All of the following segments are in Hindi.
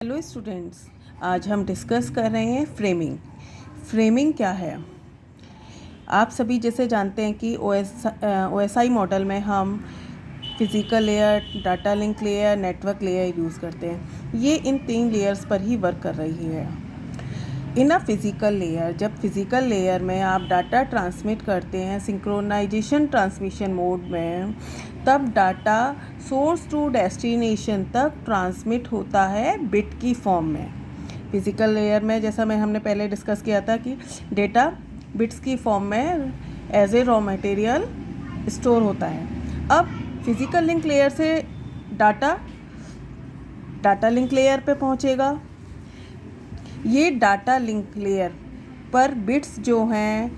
हेलो स्टूडेंट्स, आज हम डिस्कस कर रहे हैं फ्रेमिंग। फ्रेमिंग क्या है? आप सभी जैसे जानते हैं कि OSI मॉडल में हम physical layer, data link layer, network layer use करते हैं। ये इन 3 लेयर्स पर ही वर्क कर रही है। इन अ फिज़िकल लेयर, जब फिज़िकल लेयर में आप डाटा ट्रांसमिट करते हैं सिंक्रोनाइजेशन ट्रांसमिशन मोड में, तब डाटा सोर्स टू डेस्टिनेशन तक ट्रांसमिट होता है बिट की फॉर्म में। फिज़िकल लेयर में जैसा हमने पहले डिस्कस किया था कि डेटा बिट्स की फॉर्म में as a raw material store होता है। अब फिज़िकल लिंक लेयर से डाटा लिंक लेयर पे पहुंचेगा। ये डाटा लिंक लेयर पर बिट्स जो हैं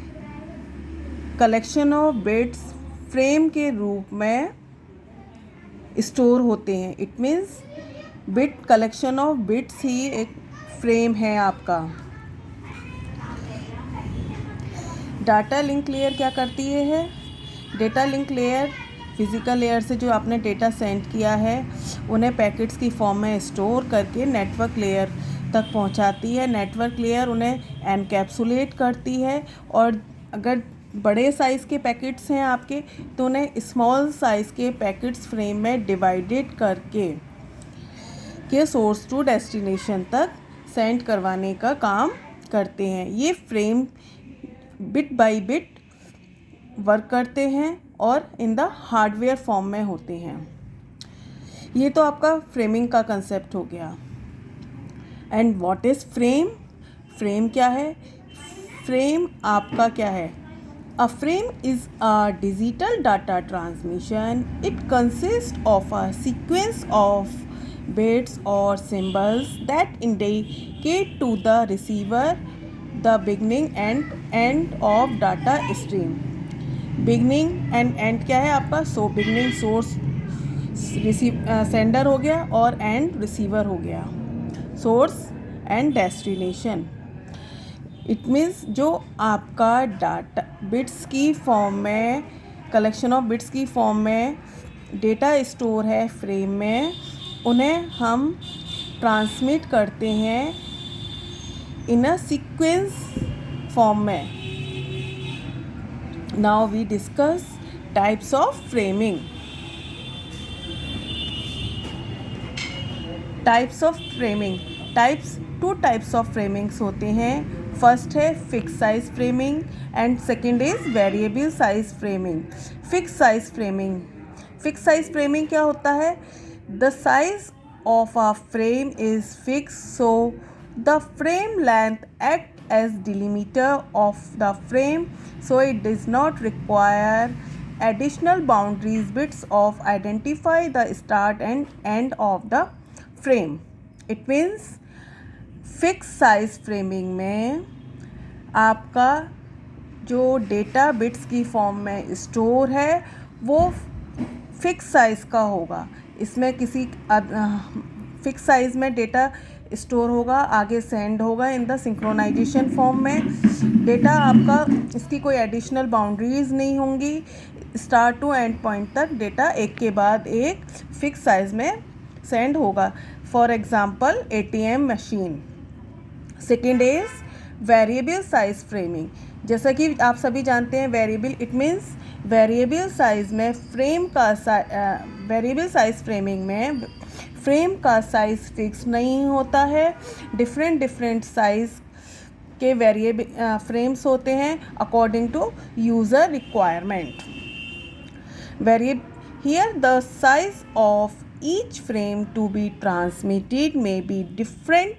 कलेक्शन ऑफ बिट्स फ्रेम के रूप में स्टोर होते हैं। It means bit collection of bits ही एक फ्रेम है आपका। डाटा लिंक लेयर क्या करती है? Data link layer physical layer से जो आपने डेटा सेंड किया है उन्हें पैकेट्स की फॉर्म में स्टोर करके नेटवर्क लेयर तक पहुंचाती है। नेटवर्क लेयर उन्हें एनकैप्सुलेट करती है, और अगर बड़े साइज़ के पैकेट्स हैं आपके तो उन्हें स्मॉल साइज़ के पैकेट्स फ्रेम में डिवाइडेड करके सोर्स टू डेस्टिनेशन तक सेंड करवाने का काम करते हैं। ये frame bit by bit work करते हैं और इन द हार्डवेयर फॉर्म में होते हैं। ये तो आपका फ्रेमिंग का कंसेप्ट हो गया। And what is frame? Frame क्या है? फ्रेम आपका क्या है? A frame is a digital data transmission. It consist of a sequence of bits और symbols that indicate to the receiver the beginning and end of data stream. Beginning and end क्या है आपका? बिगनिंग सोर्स सेंडर हो गया और एंड रिसीवर हो गया। Source and destination. It means जो आपका डाटा बिट्स की फॉर्म में, कलेक्शन ऑफ बिट्स की फॉर्म में डेटा स्टोर है फ्रेम में, उन्हें हम ट्रांसमिट करते हैं इन अ सीक्वेंस फॉर्म में। Now we discuss types of framing. Types of framing. Two types of framings होते हैं। फर्स्ट है fix size framing and second is variable size framing. Fix size framing क्या होता है? The size of a frame is fix, so the frame length act as delimiter of the frame, so it does not require additional boundaries bits of identify the start and end of the frame. It means fixed size framing में आपका जो डेटा बिट्स की फॉर्म में स्टोर है वो फिक्स साइज़ का होगा। इसमें किसी फिक्स साइज़ में डेटा स्टोर होगा, आगे सेंड होगा इन द सिंक्रोनाइजेशन फॉर्म में। डेटा आपका, इसकी कोई एडिशनल बाउंड्रीज नहीं होंगी। स्टार्ट टू एंड पॉइंट तक डेटा एक के बाद एक फिक्स साइज़ में सेंड होगा। For example ATM machine. Second is variable size framing. जैसा कि आप सभी जानते हैं variable, it means variable size में वेरिएबल साइज फ्रेमिंग में फ्रेम का साइज़ फिक्स नहीं होता है। डिफरेंट साइज़ के वेरिएबल फ्रेम्स होते हैं according to user requirement. Here the size of each frame to be transmitted may be different.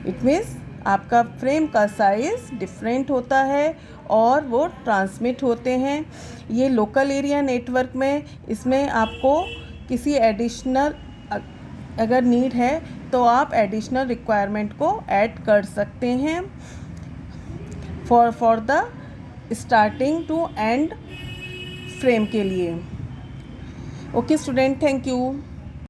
It means आपका फ्रेम का साइज़ डिफरेंट होता है और वो ट्रांसमिट होते हैं। ये लोकल एरिया नेटवर्क में, इसमें आपको किसी एडिशनल अगर नीड है तो आप एडिशनल रिक्वायरमेंट को ऐड कर सकते हैं for the starting to end frame के लिए। Okay student, thank you.